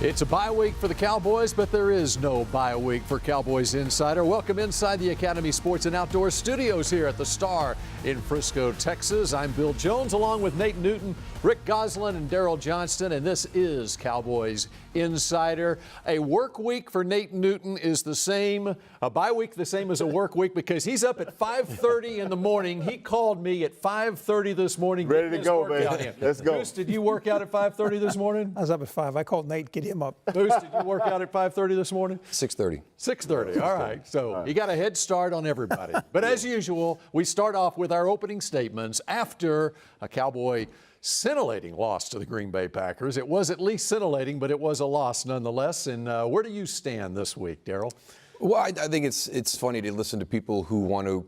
It's a bye week for the Cowboys, but there is no bye week for Cowboys Insider. Welcome inside the Academy Sports and Outdoors studios here at the Star in Frisco, Texas. I'm Bill Jones along with Nate Newton, Rick Goslin, and Daryl Johnston, and this is Cowboys Insider. A work week for Nate Newton is the same, a bye week the same as a work week because he's up at 5:30 in the morning. He called me at 5:30 this morning. Ready to go, man. Let's go. Bruce, did you work out at 5:30 this morning? I was up at 5. I called Nate, get him up. Bruce, did you work out at 5:30 this morning? 6:30. 6:30. All right. So you got a head start on everybody. But as usual, we start off with our opening statements after a Cowboy scintillating loss to the Green Bay Packers. It was at least scintillating, but it was a loss nonetheless. And where do you stand this week, Daryl? Well, I think it's funny to listen to people who want to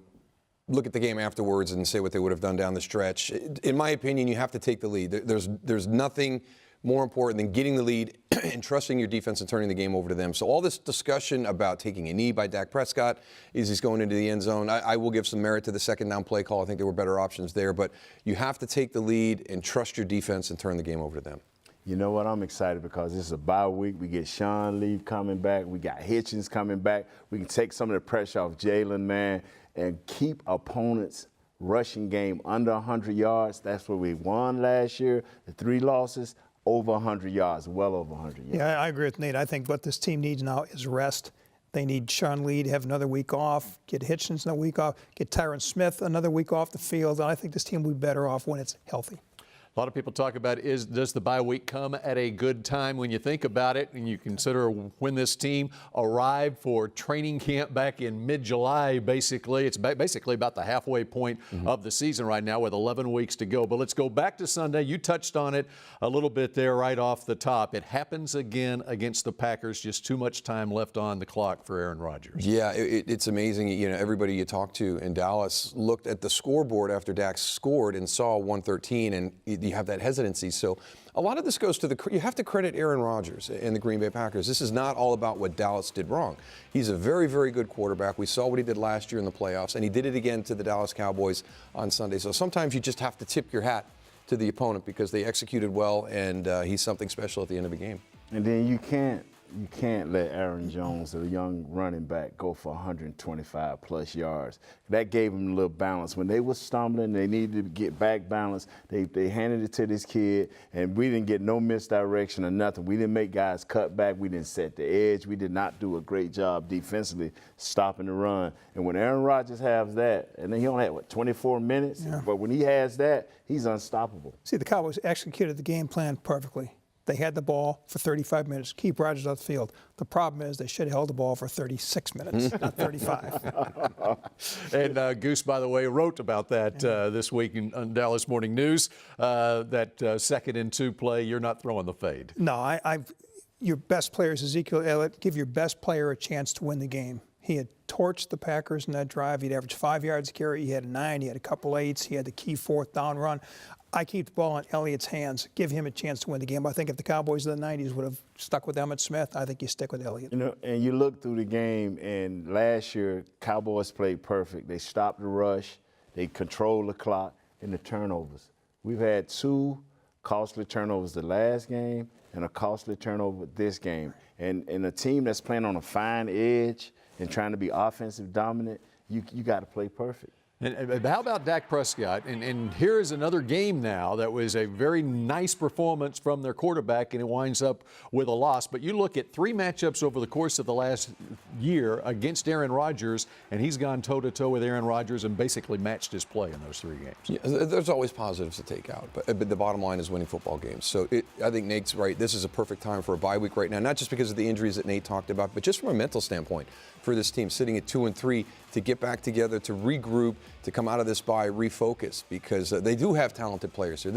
look at the game afterwards and say what they would have done down the stretch. In my opinion, you have to take the lead. There's nothing more important than getting the lead and trusting your defense and turning the game over to them. So all this discussion about taking a knee by Dak Prescott as he's going into the end zone, I will give some merit to the second down play call. I think there were better options there. But you have to take the lead and trust your defense and turn the game over to them. You know what? I'm excited because this is a bye week. We get Sean Lee coming back. We got Hitchens coming back. We can take some of the pressure off Jalen, man, and keep opponents' rushing game under 100 yards. That's what we won last year, the 3 losses. Over 100 yards, well over 100 yards. Yeah, I agree with Nate. I think what this team needs now is rest. They need Sean Lee to have another week off, get Hitchens another week off, get Tyron Smith another week off the field. And I think this team will be better off when it's healthy. A lot of people talk about does the bye week come at a good time when you think about it and you consider when this team arrived for training camp back in mid-July, basically. It's basically about the halfway point of the season right now with 11 weeks to go. But let's go back to Sunday. You touched on it a little bit there right off the top. It happens again against the Packers. Just too much time left on the clock for Aaron Rodgers. Yeah, it's amazing. You know, everybody you talk to in Dallas looked at the scoreboard after Dak scored and saw 113, and you have that hesitancy. So a lot of this goes to you have to credit Aaron Rodgers and the Green Bay Packers. This is not all about what Dallas did wrong. He's a very, very good quarterback. We saw what he did last year in the playoffs, and he did it again to the Dallas Cowboys on Sunday. So sometimes you just have to tip your hat to the opponent because they executed well, and he's something special at the end of a game. And then you can't let Aaron Jones, a young running back, go for 125 plus yards. That gave him a little balance. When they were stumbling, they needed to get back balance. They handed it to this kid, and we didn't get no misdirection or nothing. We didn't make guys cut back. We didn't set the edge. We did not do a great job defensively stopping the run. And when Aaron Rodgers has that, and then he only had, 24 minutes? Yeah. But when he has that, he's unstoppable. See, the Cowboys executed the game plan perfectly. They had the ball for 35 minutes, keep Rodgers off the field. The problem is they should have held the ball for 36 minutes, not 35. And Goose, by the way, wrote about that this week on Dallas Morning News, that second and 2 play, you're not throwing the fade. No, your best player is Ezekiel Elliott. Give your best player a chance to win the game. He had torched the Packers in that drive. He'd averaged 5 yards a carry. He had a 9. He had a couple 8s. He had the key 4th down run. I keep the ball in Elliott's hands. Give him a chance to win the game. I think if the Cowboys of the 90s would have stuck with Emmitt Smith, I think you stick with Elliott. You know, and you look through the game, and last year, Cowboys played perfect. They stopped the rush. They controlled the clock and the turnovers. We've had 2 costly turnovers the last game and a costly turnover this game. And a team that's playing on a fine edge and trying to be offensive dominant, you got to play perfect. And how about Dak Prescott? And here is another game now that was a very nice performance from their quarterback, and it winds up with a loss. But you look at 3 matchups over the course of the last year against Aaron Rodgers, and he's gone toe-to-toe with Aaron Rodgers and basically matched his play in those 3 games. Yeah, there's always positives to take out, but the bottom line is winning football games. So I think Nate's right. This is a perfect time for a bye week right now, not just because of the injuries that Nate talked about, but just from a mental standpoint for this team, sitting at 2-3, to get back together, to regroup, to come out of this bye, refocus, because they do have talented players here.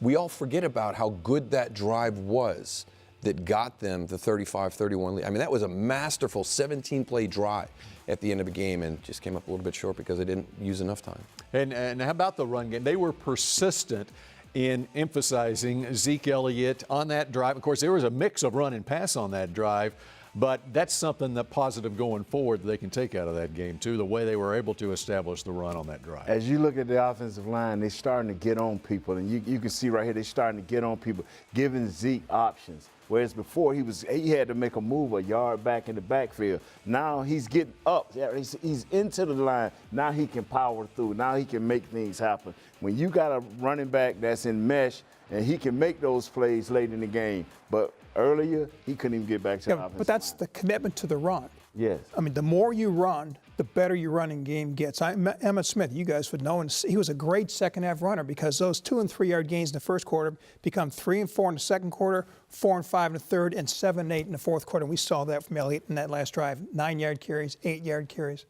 We all forget about how good that drive was that got them the 35-31 lead. I mean, that was a masterful 17-play drive at the end of the game and just came up a little bit short because they didn't use enough time. And how about the run game? They were persistent in emphasizing Zeke Elliott on that drive. Of course, there was a mix of run and pass on that drive. But that's something that positive going forward they can take out of that game, too, the way they were able to establish the run on that drive. As you look at the offensive line, they're starting to get on people. And you can see right here, they're starting to get on people, giving Zeke options. Whereas before he had to make a move a yard back in the backfield. Now he's getting up. He's into the line. Now he can power through. Now he can make things happen. When you got a running back that's in mesh and he can make those plays late in the game, but earlier he couldn't even get back to the offense. But that's the commitment to the run. Yes. I mean, the more you run, the better your running game gets. Emmitt Smith, you guys would know, and he was a great second-half runner because those 2- and 3-yard gains in the first quarter become 3 and 4 in the second quarter, 4 and 5 in the third, and 7 and 8 in the fourth quarter. And we saw that from Elliott in that last drive. 9-yard carries, 8-yard carries.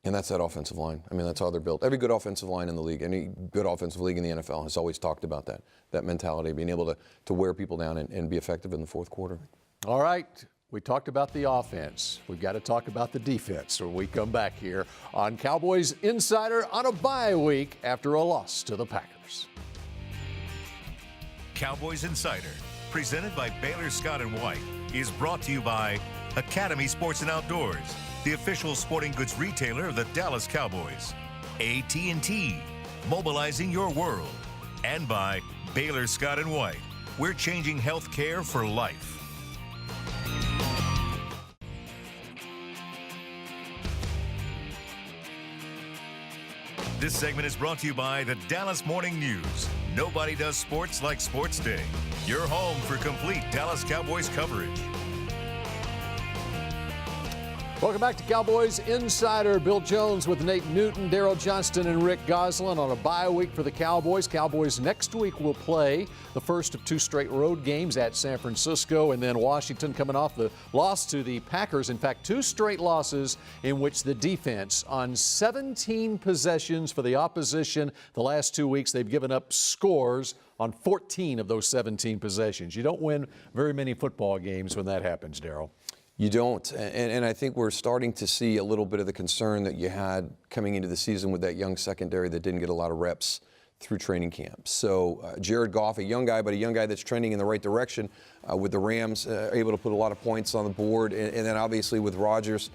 And that's that offensive line. I mean, that's how they're built. Every good offensive line in the league, any good offensive league in the NFL has always talked about that mentality, being able to wear people down and be effective in the fourth quarter. All right. We talked about the offense. We've got to talk about the defense when we come back here on Cowboys Insider on a bye week after a loss to the Packers. Cowboys Insider, presented by Baylor Scott & White, is brought to you by Academy Sports and Outdoors, the official sporting goods retailer of the Dallas Cowboys, AT&T, mobilizing your world, and by Baylor Scott & White. We're changing health care for life. This segment is brought to you by the Dallas Morning News. Nobody does sports like Sports Day. Your home for complete Dallas Cowboys coverage. Welcome back to Cowboys Insider. Bill Jones with Nate Newton, Daryl Johnston, and Rick Goslin on a bye week for the Cowboys. Cowboys next week will play the first of 2 straight road games at San Francisco, and then Washington coming off the loss to the Packers. In fact, 2 straight losses in which the defense on 17 possessions for the opposition. The last 2 weeks they've given up scores on 14 of those 17 possessions. You don't win very many football games when that happens, Daryl. You don't, and I think we're starting to see a little bit of the concern that you had coming into the season with that young secondary that didn't get a lot of reps through training camp. So Jared Goff, a young guy, but a young guy that's trending in the right direction with the Rams, able to put a lot of points on the board, and then obviously with Rodgers,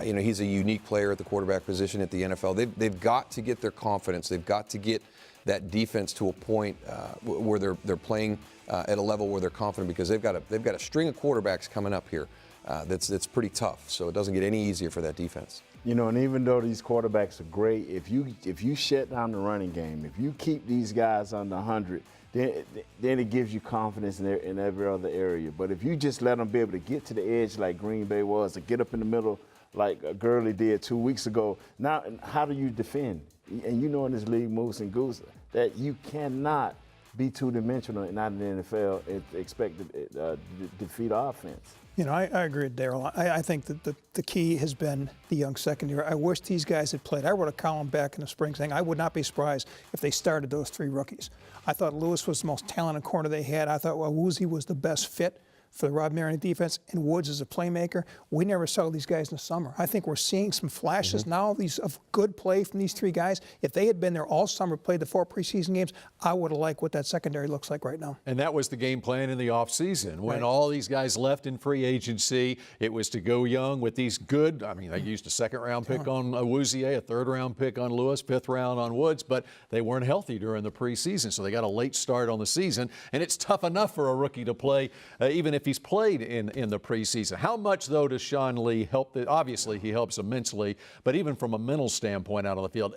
he's a unique player at the quarterback position at the NFL. They've got to get their confidence. They've got to get that defense to a point where they're playing at a level where they're confident, because they've got a string of quarterbacks coming up here. That's pretty tough, so it doesn't get any easier for that defense. You know, and even though these quarterbacks are great, if you shut down the running game, if you keep these guys under 100, then it gives you confidence in every other area. But if you just let them be able to get to the edge like Green Bay was, to get up in the middle like Gurley did 2 weeks ago, now how do you defend? And you know in this league, Moose and Goose, that you cannot be two-dimensional and not in the NFL and expect to defeat offense. You know, I agree with Daryl. I think that the key has been the young secondary. I wish these guys had played. I wrote a column back in the spring saying I would not be surprised if they started those 3 rookies. I thought Lewis was the most talented corner they had. I thought Woozy was the best fit for the Rod Marion defense, and Woods is a playmaker. We never saw these guys in the summer. I think we're seeing some flashes now of good play from these 3 guys. If they had been there all summer, played the 4 preseason games, I would have liked what that secondary looks like right now. And that was the game plan in the offseason. When all these guys left in free agency, it was to go young with these good, they used a 2nd-round pick on Awuzie, a 3rd-round pick on Lewis, 5th round on Woods, but they weren't healthy during the preseason, so they got a late start on the season. And it's tough enough for a rookie to play, even if he's played in the preseason. How much, though, does Sean Lee help? Obviously, he helps immensely, but even from a mental standpoint out on the field,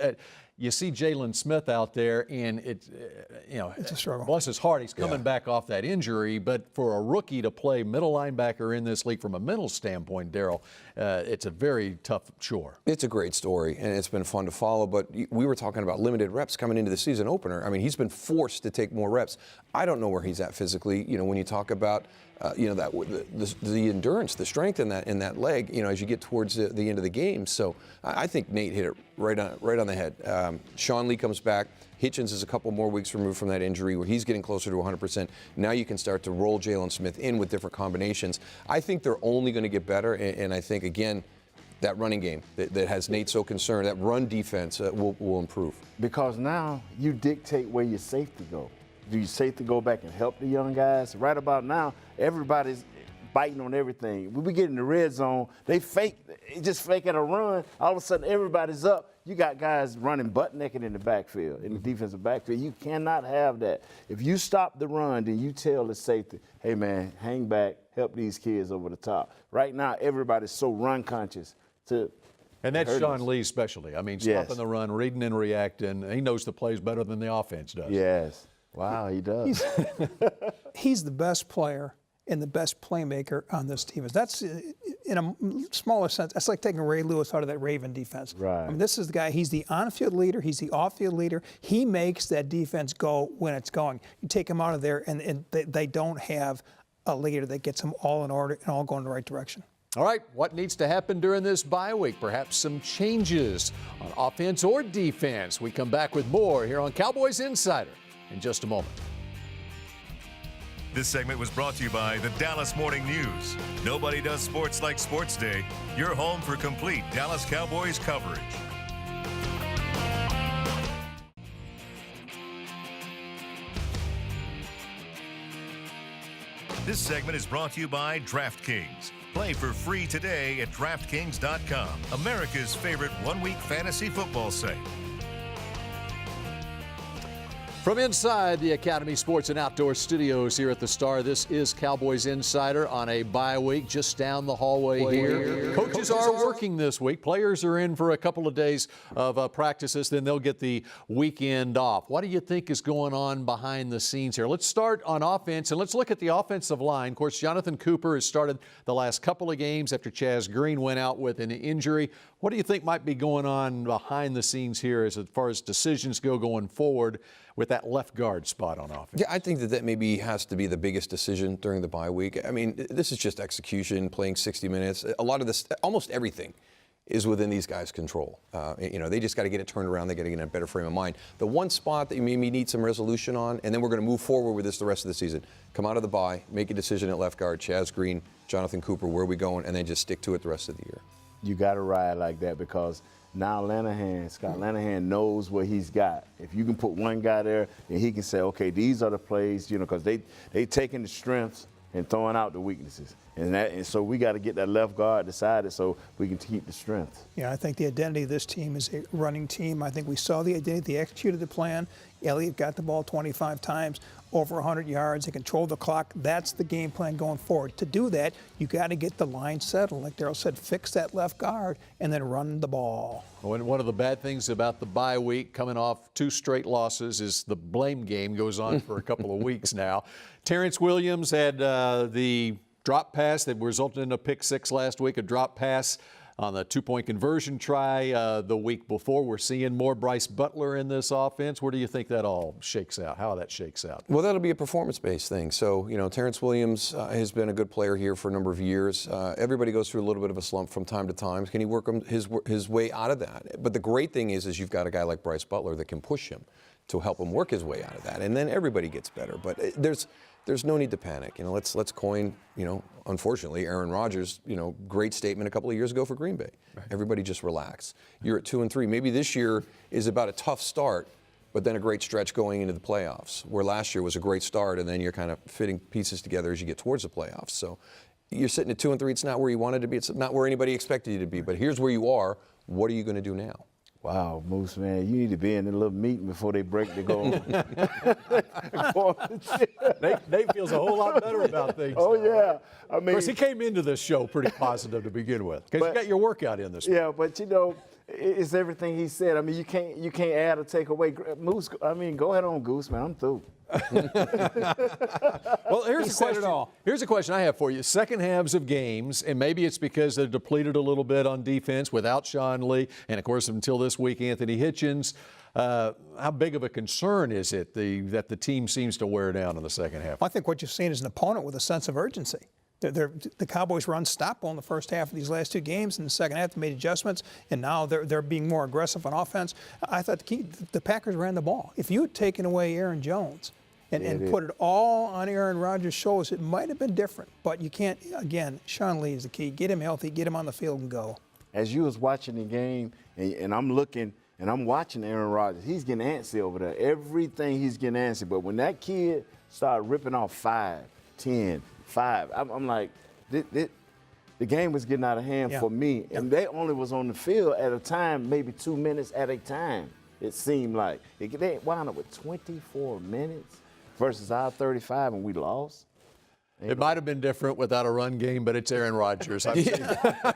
you see Jalen Smith out there, and it's a struggle. Bless his heart, he's coming back off that injury, but for a rookie to play middle linebacker in this league from a mental standpoint, Daryl, it's a very tough chore. It's a great story, and it's been fun to follow, but we were talking about limited reps coming into the season opener. He's been forced to take more reps. I don't know where he's at physically. When you talk about the endurance, the strength in that leg, as you get towards the end of the game. So I think Nate hit it right on the head. Sean Lee comes back. Hitchens is a couple more weeks removed from that injury where he's getting closer to 100%. Now you can start to roll Jalen Smith in with different combinations. I think they're only going to get better, and I think, again, that running game that has Nate so concerned, that run defense will improve. Because now you dictate where your safety go. Do you safety go back and help the young guys? Right about now, everybody's biting on everything. When we get in the red zone, they just fake at a run. All of a sudden, everybody's up. You got guys running butt naked in the backfield, in the defensive backfield. You cannot have that. If you stop the run, then you tell the safety, hey, man, hang back, help these kids over the top. Right now, everybody's so run conscious. And that's Sean Lee's specialty. I mean, stopping the run, reading and reacting. He knows the plays better than the offense does. Yes. Wow, he does. He's the best player and the best playmaker on this defense. That's, in a smaller sense, that's like taking Ray Lewis out of that Raven defense. Right. I mean, this is the guy, he's the on-field leader, he's the off-field leader. He makes that defense go when it's going. You take him out of there, and they don't have a leader that gets them all in order and all going in the right direction. All right, what needs to happen during this bye week? Perhaps some changes on offense or defense. We come back with more here on Cowboys Insider in just a moment. This segment was brought to you by the Dallas Morning News. Nobody does sports like Sports Day. Your home for complete Dallas Cowboys coverage. This segment is brought to you by DraftKings. Play for free today at DraftKings.com, America's favorite one-week fantasy football site. From inside the Academy Sports and Outdoor Studios here at the Star, this is Cowboys Insider on a bye week just down the hallway here. Coaches are working this week. Players are in for a couple of days of practices, then they'll get the weekend off. What do you think is going on behind the scenes here? Let's start on offense, and let's look at the offensive line. Of course, Jonathan Cooper has started the last couple of games after Chaz Green went out with an injury. What do you think might be going on behind the scenes here as far as decisions go going forward with that left guard spot on offense? Yeah, I think that maybe has to be the biggest decision during the bye week. I mean, this is just execution, playing 60 minutes. A lot of this, almost everything, is within these guys' control. They just got to get it turned around. They got to get in a better frame of mind. The one spot that you maybe need some resolution on, and then we're going to move forward with this the rest of the season. Come out of the bye, make a decision at left guard, Chaz Green, Jonathan Cooper, where are we going, and then just stick to it the rest of the year. You got to ride like that because now Scott Linehan knows what he's got. If you can put one guy there, then he can say, okay, these are the plays, because they taking the strengths and throwing out the weaknesses. And so we got to get that left guard decided so we can keep the strength. Yeah, I think the identity of this team is a running team. I think we saw the identity. They executed the plan. Elliott got the ball 25 times, over 100 yards. They controlled the clock. That's the game plan going forward. To do that, you got to get the line settled. Like Darryl said, fix that left guard and then run the ball. One of the bad things about the bye week, coming off 2 straight losses, is the blame game goes on for a couple of weeks now. Terrence Williams had the drop pass that resulted in a pick 6 last week, a drop pass on the 2-point conversion try the week before. We're seeing more Bryce Butler in this offense. Where do you think that all shakes out, how that shakes out? Well, that'll be a performance-based thing. So, Terrence Williams has been a good player here for a number of years. Everybody goes through a little bit of a slump from time to time. Can he work his way out of that? But the great thing is you've got a guy like Bryce Butler that can push him to help him work his way out of that. And then everybody gets better. But there's no need to panic. Let's coin, unfortunately, Aaron Rodgers, great statement a couple of years ago for Green Bay. Right. Everybody just relax. You're at 2-3. Maybe this year is about a tough start, but then a great stretch going into the playoffs, where last year was a great start, and then you're kind of fitting pieces together as you get towards the playoffs. So you're sitting at 2-3. It's not where you wanted to be. It's not where anybody expected you to be. But here's where you are. What are you going to do now? Wow, Moose, man, you need to be in a little meeting before they break the goal. Nate feels a whole lot better about things. Oh, yeah. I mean, of course, he came into this show pretty positive to begin with, because you got your workout in this week. Yeah, but it's everything he said. I mean, you can't add or take away. Moose, go ahead on, Goose, man. I'm through. Well, here's a question I have for you. Second halves of games, and maybe it's because they're depleted a little bit on defense without Sean Lee, and of course until this week Anthony Hitchens. How big of a concern is it that the team seems to wear down in the second half? I think what you've seen is an opponent with a sense of urgency. The Cowboys were unstoppable in the first half of these last 2 games. In the second half, they made adjustments, and now they're being more aggressive on offense. I thought the Packers ran the ball. If you had taken away Aaron Jones and put it all on Aaron Rodgers' shoulders, it might have been different. But you can't, again, Sean Lee is the key. Get him healthy, get him on the field and go. As you was watching the game, and I'm looking, and I'm watching Aaron Rodgers, he's getting antsy over there. Everything he's getting antsy. But when that kid started ripping off 5, 10, 5, I'm like, the game was getting out of hand for me, and they only was on the field at a time, maybe 2 minutes at a time. It seemed like they wound up with 24 minutes versus our 35, and we lost. It might have been different without a run game, but it's Aaron Rodgers. I've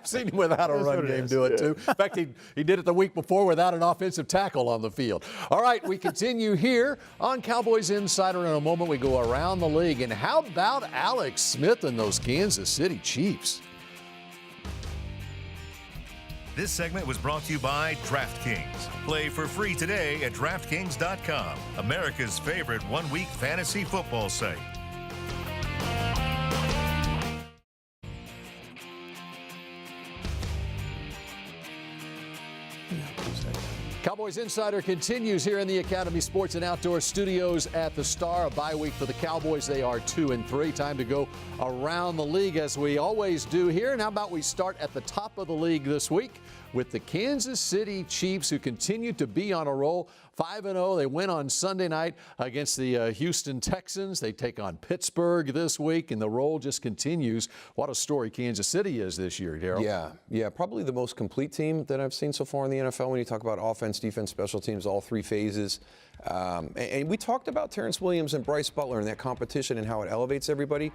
seen him without a run game do it, too. In fact, he did it the week before without an offensive tackle on the field. All right, we continue here on Cowboys Insider. In a moment, we go around the league. And how about Alex Smith and those Kansas City Chiefs? This segment was brought to you by DraftKings. Play for free today at DraftKings.com, America's favorite one-week fantasy football site. Cowboys Insider continues here in the Academy Sports and Outdoor Studios at the Star. A bye week for the Cowboys. They are 2-3. Time to go around the league as we always do here. And how about we start at the top of the league this week with the Kansas City Chiefs, who continue to be on a roll. 5-0. They win on Sunday night against the Houston Texans. They take on Pittsburgh this week, and the roll just continues. What a story Kansas City is this year, Darryl. Yeah, probably the most complete team that I've seen so far in the NFL when you talk about offense, defense, special teams, all three phases. And we talked about Terrence Williams and Bryce Butler and that competition and how it elevates everybody.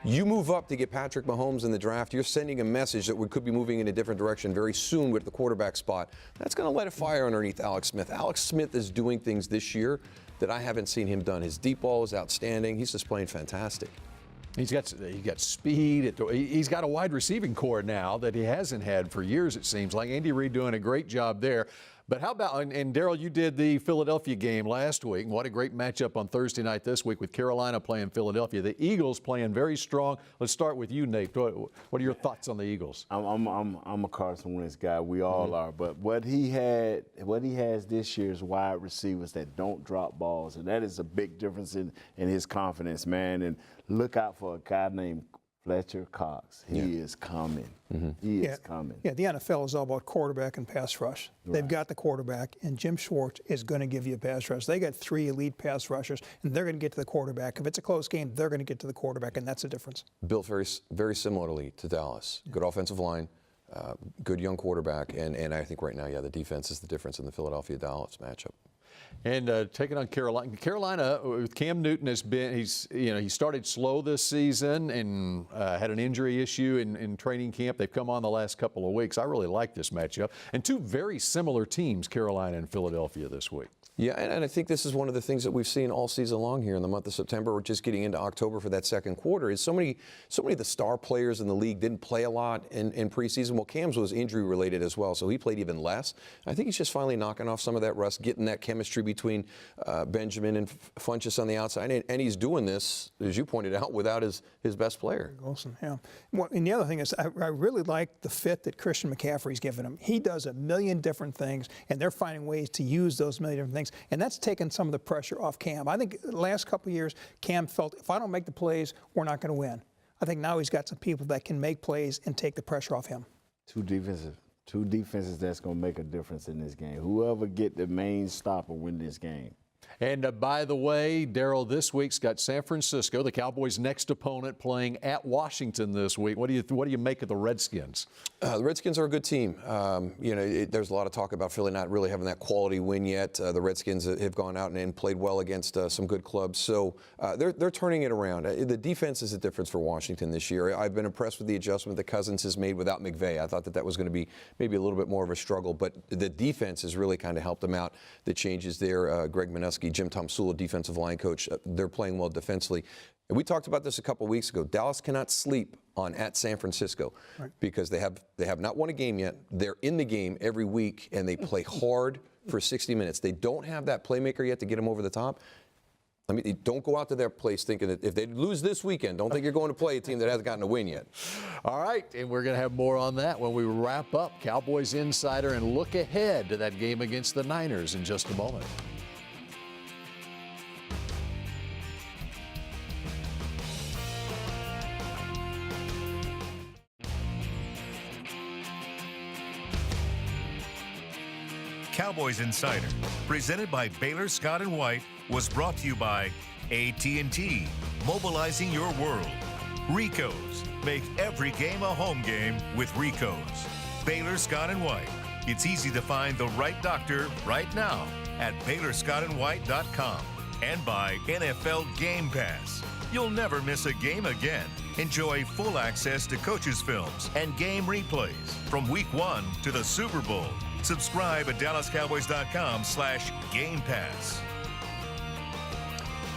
You move up to get Patrick Mahomes in the draft, you're sending a message that we could be moving in a different direction very soon with the quarterback spot. That's going to light a fire underneath Alex Smith. Alex Smith is doing things this year that I haven't seen him done. His deep ball is outstanding. He's just playing fantastic. He got speed. He's got a wide receiving core now that he hasn't had for years, it seems like. Andy Reid doing a great job there. But how about, and Darryl, you did the Philadelphia game last week. And what a great matchup on Thursday night this week with Carolina playing Philadelphia. The Eagles playing very strong. Let's start with you, Nate. What are your thoughts on the Eagles? I'm a Carson Wentz guy. We all are. But what he has this year is wide receivers that don't drop balls, and that is a big difference in his confidence, man. And look out for a guy named Fletcher Cox. He is coming. He is coming. Yeah, the NFL is all about quarterback and pass rush. Right. They've got the quarterback, and Jim Schwartz is going to give you a pass rush. They got 3 elite pass rushers, and they're going to get to the quarterback. If it's a close game, they're going to get to the quarterback, and that's the difference. Built very similarly to Dallas. Good offensive line, good young quarterback, and I think right now, the defense is the difference in the Philadelphia-Dallas matchup. And taking on Carolina. Carolina with Cam Newton he started slow this season and had an injury issue in training camp. They've come on the last couple of weeks. I really like this matchup. And 2 very similar teams, Carolina and Philadelphia, this week. Yeah, and I think this is one of the things that we've seen all season long here in the month of September. We're just getting into October for that second quarter. Is so many of the star players in the league didn't play a lot in preseason. Well, Cam's was injury related as well, so he played even less. I think he's just finally knocking off some of that rust, getting that chemistry between Benjamin and Funchess on the outside, and he's doing this, as you pointed out, without his best player. Wilson, yeah. Well, and the other thing is, I really like the fit that Christian McCaffrey's given him. He does a million different things, and they're finding ways to use those million different things. And that's taken some of the pressure off Cam. I think the last couple of years, Cam felt, if I don't make the plays, we're not going to win. I think now he's got some people that can make plays and take the pressure off him. Two defenses that's going to make a difference in this game. Whoever get the main stopper win this game. And by the way, Darryl, this week's got San Francisco, the Cowboys' next opponent, playing at Washington this week. What do you make of the Redskins? The Redskins are a good team. There's a lot of talk about Philly not really having that quality win yet. The Redskins have gone out and played well against some good clubs, so they're turning it around. The defense is a difference for Washington this year. I've been impressed with the adjustment that Cousins has made without McVay. I thought that was going to be maybe a little bit more of a struggle, but the defense has really kind of helped them out. The changes there, Greg Minuski, Jim Tomsula, defensive line coach, they're playing well defensively. And we talked about this a couple weeks ago. Dallas cannot sleep on at San Francisco because they have not won a game yet. They're in the game every week, and they play hard for 60 minutes. They don't have that playmaker yet to get them over the top. I mean, don't go out to their place thinking that if they lose this weekend, don't think you're going to play a team that hasn't gotten a win yet. All right, and we're going to have more on that when we wrap up Cowboys Insider and look ahead to that game against the Niners in just a moment. Cowboys Insider, presented by Baylor Scott & White, was brought to you by AT&T, mobilizing your world. Rico's. Make every game a home game with Rico's. Baylor Scott and White. It's easy to find the right doctor right now at BaylorScottandWhite.com and by NFL Game Pass. You'll never miss a game again. Enjoy full access to coaches' films and game replays from Week 1 to the Super Bowl. Subscribe at DallasCowboys.com/Game Pass.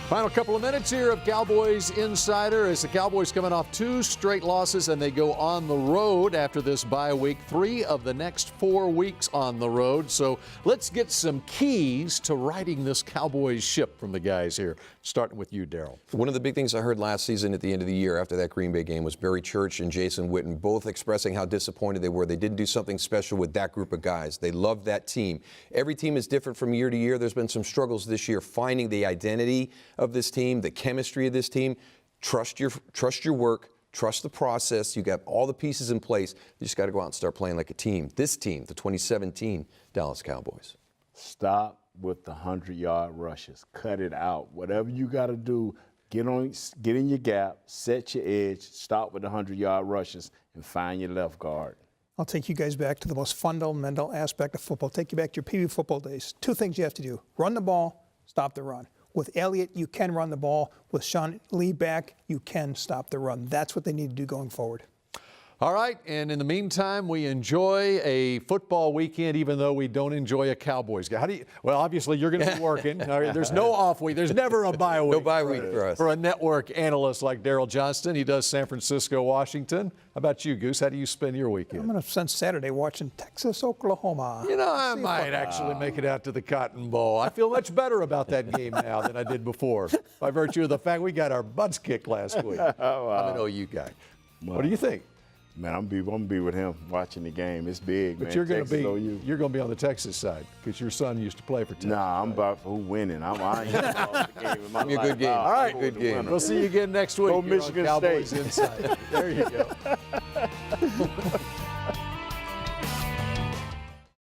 Final couple of minutes here of Cowboys Insider as the Cowboys coming off 2 straight losses and they go on the road after this bye week, 3 of the next 4 weeks on the road. So let's get some keys to righting this Cowboys ship from the guys here, starting with you, Daryl. One of the big things I heard last season at the end of the year after that Green Bay game was Barry Church and Jason Witten both expressing how disappointed they were. They didn't do something special with that group of guys. They loved that team. Every team is different from year to year. There's been some struggles this year finding the identity of this team, the chemistry of this team. Trust your work, trust the process. You got all the pieces in place. You just got to go out and start playing like a team. This team, the 2017 Dallas Cowboys. Stop with the 100-yard rushes. Cut it out. Whatever you got to do, get in your gap, set your edge, stop with the 100-yard rushes, and find your left guard. I'll take you guys back to the most fundamental aspect of football. Take you back to your Pee Wee football days. 2 things you have to do. Run the ball, stop the run. With Elliott, you can run the ball. With Sean Lee back, you can stop the run. That's what they need to do going forward. All right, and in the meantime, we enjoy a football weekend, even though we don't enjoy a Cowboys game. How do you? Well, obviously, you're going to be working. There's no off week. There's never a bye week. No bye week for us. For a network analyst like Daryl Johnston, he does San Francisco, Washington. How about you, Goose? How do you spend your weekend? I'm going to spend Saturday watching Texas, Oklahoma. You know, I might actually make it out to the Cotton Bowl. I feel much better about that game now than I did before, by virtue of the fact we got our butts kicked last week. Wow. I'm an OU guy. What do you think? Man, I'm gonna be with him watching the game. It's big, But man. you're going Texas, OU. to be on the Texas side because your son used to play for Texas. Nah, I'm about for who winning. I ain't the game in my Give me a life. good game. All right, I'm good the game. winner. We'll see you again next week. Go here on Michigan Cowboys State. Insider. There you go.